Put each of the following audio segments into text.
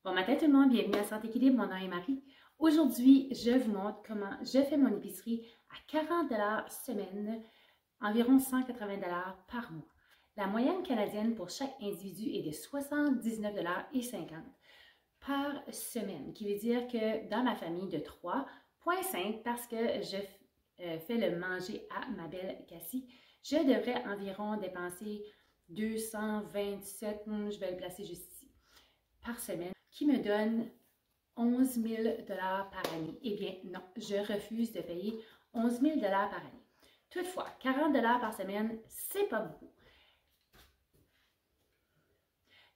Bon matin tout le monde, bienvenue à Santé Équilibre, mon nom est Marie. Aujourd'hui, je vous montre comment je fais mon épicerie à 40 semaine, environ 180 par mois. La moyenne canadienne pour chaque individu est de 79,50 par semaine, qui veut dire que dans ma famille de 3,5 parce que je fais le manger à ma belle Cassie, je devrais environ dépenser 227, je vais le placer juste ici, par semaine, qui me donne 11 000 par année. Eh bien, non, je refuse de payer 11 000 par année. Toutefois, 40 par semaine, c'est pas beaucoup.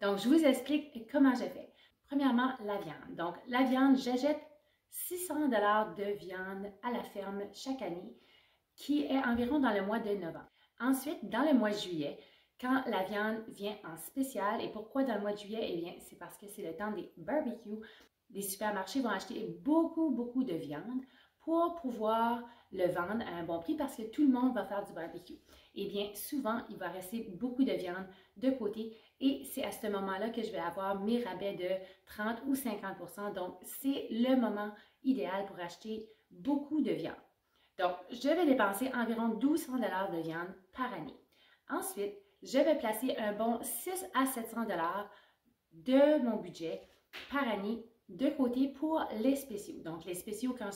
Donc, je vous explique comment je fais. Premièrement, la viande. Donc, la viande, j'achète 600 de viande à la ferme chaque année, qui est environ dans le mois de novembre. Ensuite, dans le mois de juillet, quand la viande vient en spécial, et pourquoi dans le mois de juillet? Eh bien, c'est parce que c'est le temps des barbecues. Les supermarchés vont acheter beaucoup de viande pour pouvoir le vendre à un bon prix parce que tout le monde va faire du barbecue. Eh bien, souvent, il va rester beaucoup de viande de côté et c'est à ce moment-là que je vais avoir mes rabais de 30 ou 50 %. Donc, c'est le moment idéal pour acheter beaucoup de viande. Donc, je vais dépenser environ 1200 de viande par année. Ensuite, je vais placer un bon 600 à 700 de mon budget par année de côté pour les spéciaux. Donc, les spéciaux, quand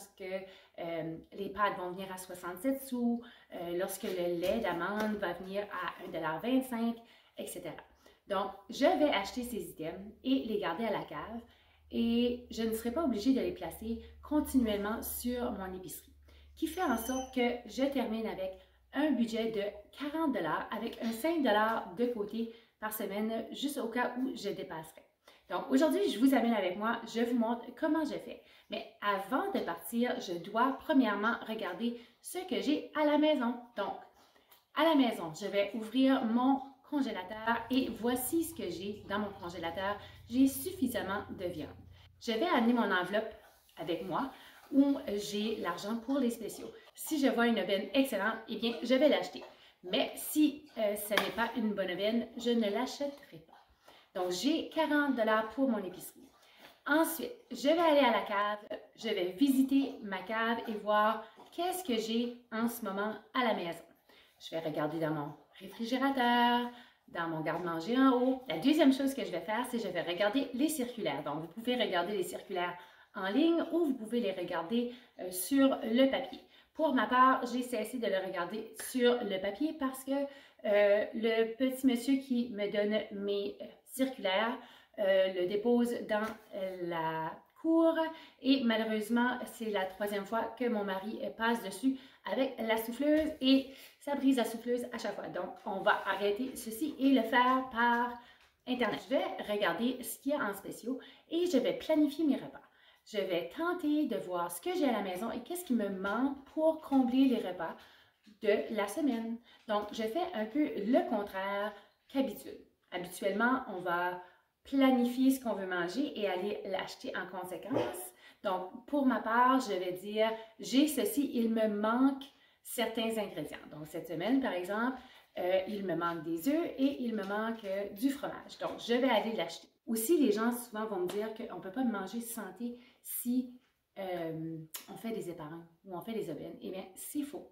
les pâtes vont venir à 67 sous, lorsque le lait d'amande va venir à 1,25 $, etc. Donc, je vais acheter ces items et les garder à la cave et je ne serai pas obligée de les placer continuellement sur mon épicerie, qui fait en sorte que je termine avec un budget de 40 $ avec un 5 $ de côté par semaine, juste au cas où je dépasserai. Donc aujourd'hui, je vous amène avec moi, je vous montre comment je fais. Mais avant de partir, je dois premièrement regarder ce que j'ai à la maison. Donc, à la maison, je vais ouvrir mon congélateur et voici ce que j'ai dans mon congélateur. J'ai suffisamment de viande. Je vais amener mon enveloppe avec moi où j'ai l'argent pour les spéciaux. Si je vois une aubaine excellente, eh bien, je vais l'acheter. Mais si ce n'est pas une bonne aubaine, je ne l'achèterai pas. Donc, j'ai 40 $ pour mon épicerie. Ensuite, je vais aller à la cave, je vais visiter ma cave et voir qu'est-ce que j'ai en ce moment à la maison. Je vais regarder dans mon réfrigérateur, dans mon garde-manger en haut. La deuxième chose que je vais faire, c'est que je vais regarder les circulaires. Donc, vous pouvez regarder les circulaires en ligne ou vous pouvez les regarder sur le papier. Pour ma part, j'ai cessé de le regarder sur le papier parce que le petit monsieur qui me donne mes circulaires le dépose dans la cour et malheureusement, c'est la troisième fois que mon mari passe dessus avec la souffleuse et ça brise la souffleuse à chaque fois. Donc, on va arrêter ceci et le faire par Internet. Je vais regarder ce qu'il y a en spéciaux et je vais planifier mes repas. Je vais tenter de voir ce que j'ai à la maison et qu'est-ce qui me manque pour combler les repas de la semaine. Donc, je fais un peu le contraire qu'habitude. Habituellement, on va planifier ce qu'on veut manger et aller l'acheter en conséquence. Donc, pour ma part, je vais dire, j'ai ceci, il me manque certains ingrédients. Donc, cette semaine, par exemple, il me manque des œufs et il me manque du fromage. Donc, je vais aller l'acheter. Aussi, les gens souvent vont me dire qu'on ne peut pas manger santé si on fait des épargnes ou on fait des aubaines. Eh bien, c'est faux.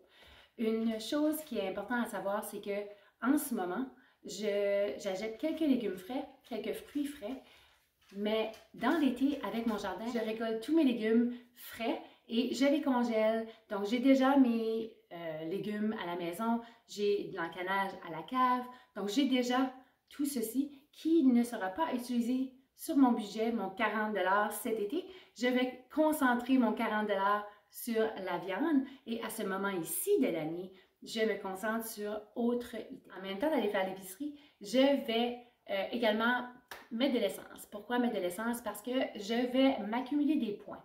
Une chose qui est importante à savoir, c'est que en ce moment, j'achète quelques légumes frais, quelques fruits frais, mais dans l'été, avec mon jardin, je récolte tous mes légumes frais et je les congèle. Donc, j'ai déjà mes légumes à la maison, j'ai de l'encanage à la cave. Donc, j'ai déjà tout ceci qui ne sera pas utilisé sur mon budget, mon 40 $ cet été. Je vais concentrer mon 40 $ sur la viande et à ce moment ici de l'année, je me concentre sur autres items. En même temps d'aller faire l'épicerie, je vais également mettre de l'essence. Pourquoi mettre de l'essence? Parce que je vais m'accumuler des points.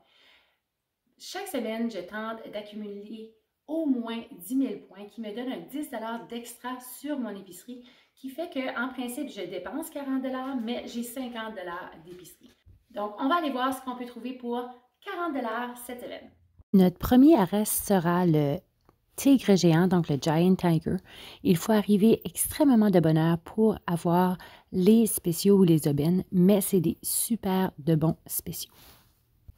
Chaque semaine, je tente d'accumuler au moins 10 000 points qui me donnent un 10 $ d'extra sur mon épicerie qui fait qu'en principe, je dépense 40 $, mais j'ai 50 $ d'épicerie. Donc, on va aller voir ce qu'on peut trouver pour 40 $ cette semaine. Notre premier arrêt sera le tigre géant, donc le Giant Tiger. Il faut arriver extrêmement de bonne heure pour avoir les spéciaux ou les aubaines, mais c'est des super de bons spéciaux.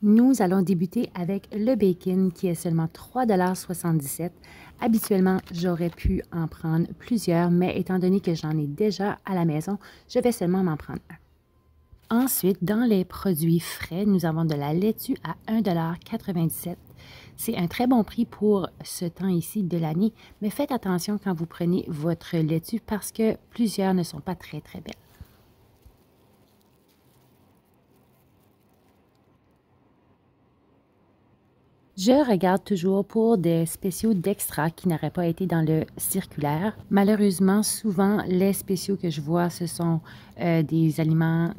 Nous allons débuter avec le bacon qui est seulement 3,77 $. Habituellement, j'aurais pu en prendre plusieurs, mais étant donné que j'en ai déjà à la maison, je vais seulement m'en prendre un. Ensuite, dans les produits frais, nous avons de la laitue à 1,97 $. C'est un très bon prix pour ce temps ici de l'année, mais faites attention quand vous prenez votre laitue parce que plusieurs ne sont pas très belles. Je regarde toujours pour des spéciaux d'extra qui n'auraient pas été dans le circulaire. Malheureusement, souvent, les spéciaux que je vois, ce sont des aliments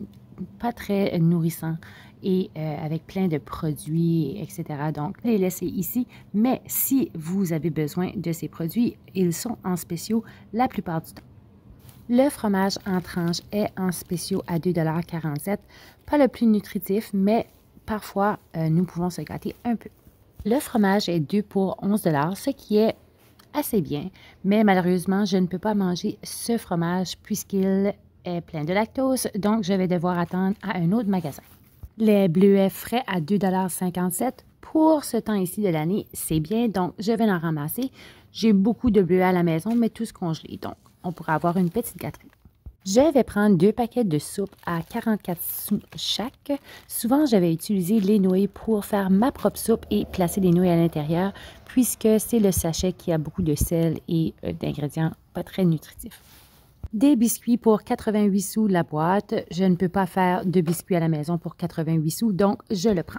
pas très nourrissants et avec plein de produits, etc. Donc, les laisser ici. Mais si vous avez besoin de ces produits, ils sont en spéciaux la plupart du temps. Le fromage en tranche est en spéciaux à 2,47 $. Pas le plus nutritif, mais parfois, nous pouvons se gâter un peu. Le fromage est 2 pour 11 $, ce qui est assez bien, mais malheureusement, je ne peux pas manger ce fromage puisqu'il est plein de lactose, donc je vais devoir attendre à un autre magasin. Les bleuets frais à 2,57 $. Pour ce temps ici de l'année, c'est bien, donc je vais en ramasser. J'ai beaucoup de bleuets à la maison, mais tous congelés, donc on pourra avoir une petite gâterie. Je vais prendre 2 paquets de soupe à 44 sous chaque. Souvent, je vais utiliser les nouilles pour faire ma propre soupe et placer les nouilles à l'intérieur, puisque c'est le sachet qui a beaucoup de sel et d'ingrédients pas très nutritifs. Des biscuits pour 88 sous la boîte. Je ne peux pas faire de biscuits à la maison pour 88 sous, donc je le prends.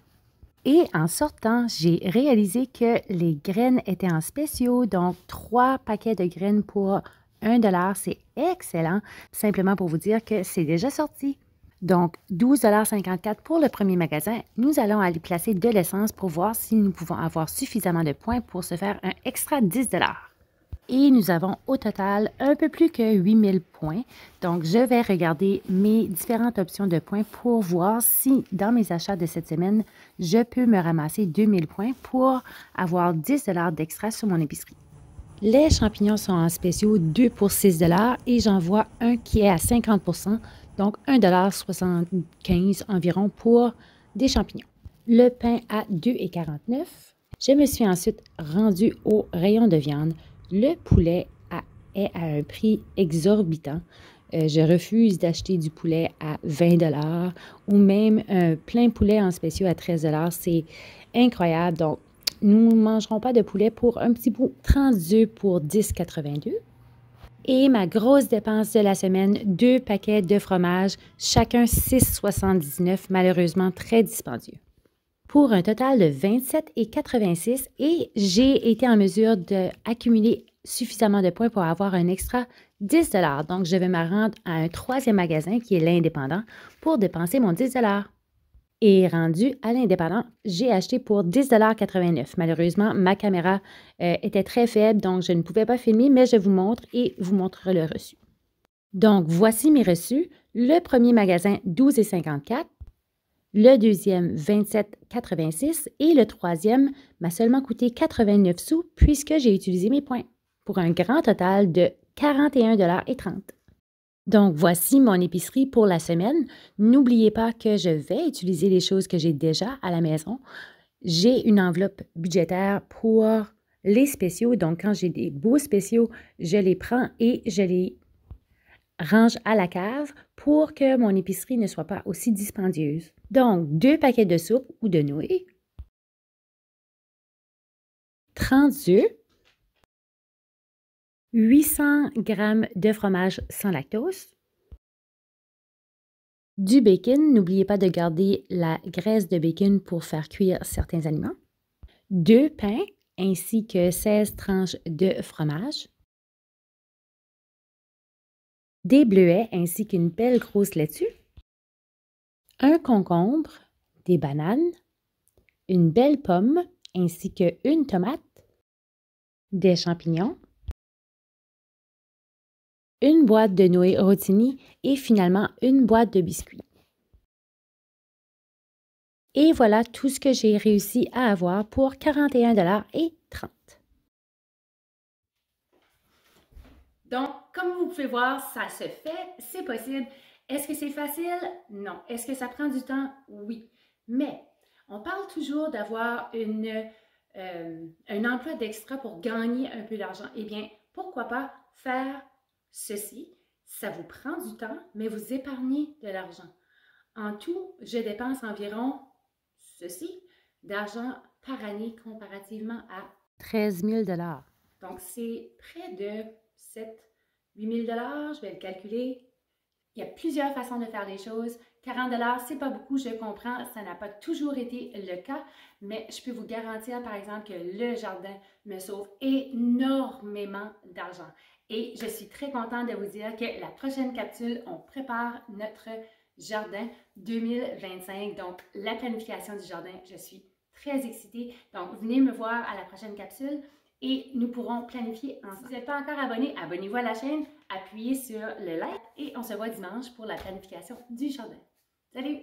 Et en sortant, j'ai réalisé que les graines étaient en spéciaux, donc 3 paquets de graines pour 1 $, c'est excellent, simplement pour vous dire que c'est déjà sorti. Donc, 12,54 $ pour le premier magasin. Nous allons aller placer de l'essence pour voir si nous pouvons avoir suffisamment de points pour se faire un extra 10 $. Et nous avons au total un peu plus que 8000 points. Donc, je vais regarder mes différentes options de points pour voir si, dans mes achats de cette semaine, je peux me ramasser 2000 points pour avoir 10 $ d'extra sur mon épicerie. Les champignons sont en spéciaux 2 pour 6 $ et j'en vois un qui est à 50 %, donc 1,75 $ environ pour des champignons. Le pain à 2,49 $. Je me suis ensuite rendue au rayon de viande. Le poulet est à un prix exorbitant. Je refuse d'acheter du poulet à 20 $ ou même un plein poulet en spéciaux à 13 $. C'est incroyable. Donc, nous ne mangerons pas de poulet pour un petit bout. 30 œufs pour 10,82 $. Et ma grosse dépense de la semaine, 2 paquets de fromage, chacun 6,79 $, malheureusement très dispendieux. Pour un total de 27,86 $, et j'ai été en mesure d'accumuler suffisamment de points pour avoir un extra 10 $. Donc, je vais me rendre à un troisième magasin qui est l'Indépendant pour dépenser mon 10 $. Et rendu à l'Indépendant, j'ai acheté pour 10,89 $. Malheureusement, ma caméra était très faible, donc je ne pouvais pas filmer, mais je vous montre et vous montrerai le reçu. Donc, voici mes reçus. Le premier magasin, 12,54 $. Le deuxième, 27,86 $. Et le troisième m'a seulement coûté 89 sous puisque j'ai utilisé mes points pour un grand total de 41,30 $. Donc, voici mon épicerie pour la semaine. N'oubliez pas que je vais utiliser les choses que j'ai déjà à la maison. J'ai une enveloppe budgétaire pour les spéciaux. Donc, quand j'ai des beaux spéciaux, je les prends et je les range à la cave pour que mon épicerie ne soit pas aussi dispendieuse. Donc, 2 paquets de soupe ou de nouilles, 30 œufs, 800 g de fromage sans lactose, du bacon, n'oubliez pas de garder la graisse de bacon pour faire cuire certains aliments, 2 pains ainsi que 16 tranches de fromage, des bleuets ainsi qu'une belle grosse laitue, un concombre, des bananes, une belle pomme ainsi qu'une tomate, des champignons, une boîte de nouilles rotini et finalement une boîte de biscuits. Et voilà tout ce que j'ai réussi à avoir pour 41,30 $. Donc, comme vous pouvez voir, ça se fait, c'est possible. Est-ce que c'est facile? Non. Est-ce que ça prend du temps? Oui. Mais on parle toujours d'avoir un emploi d'extra pour gagner un peu d'argent. Eh bien, pourquoi pas faire ceci? Ça vous prend du temps, mais vous épargnez de l'argent. En tout, je dépense environ ceci d'argent par année comparativement à 13 000 $. Donc, c'est près de 7 000 à 8 000 $. Je vais le calculer. Il y a plusieurs façons de faire les choses. 40 $, c'est pas beaucoup, je comprends, ça n'a pas toujours été le cas, mais je peux vous garantir, par exemple, que le jardin me sauve énormément d'argent. Et je suis très contente de vous dire que la prochaine capsule, on prépare notre jardin 2025, donc la planification du jardin. Je suis très excitée. Donc, venez me voir à la prochaine capsule et nous pourrons planifier ensemble. Si vous n'êtes pas encore abonné, abonnez-vous à la chaîne, appuyez sur le like et on se voit dimanche pour la planification du jardin. Salut!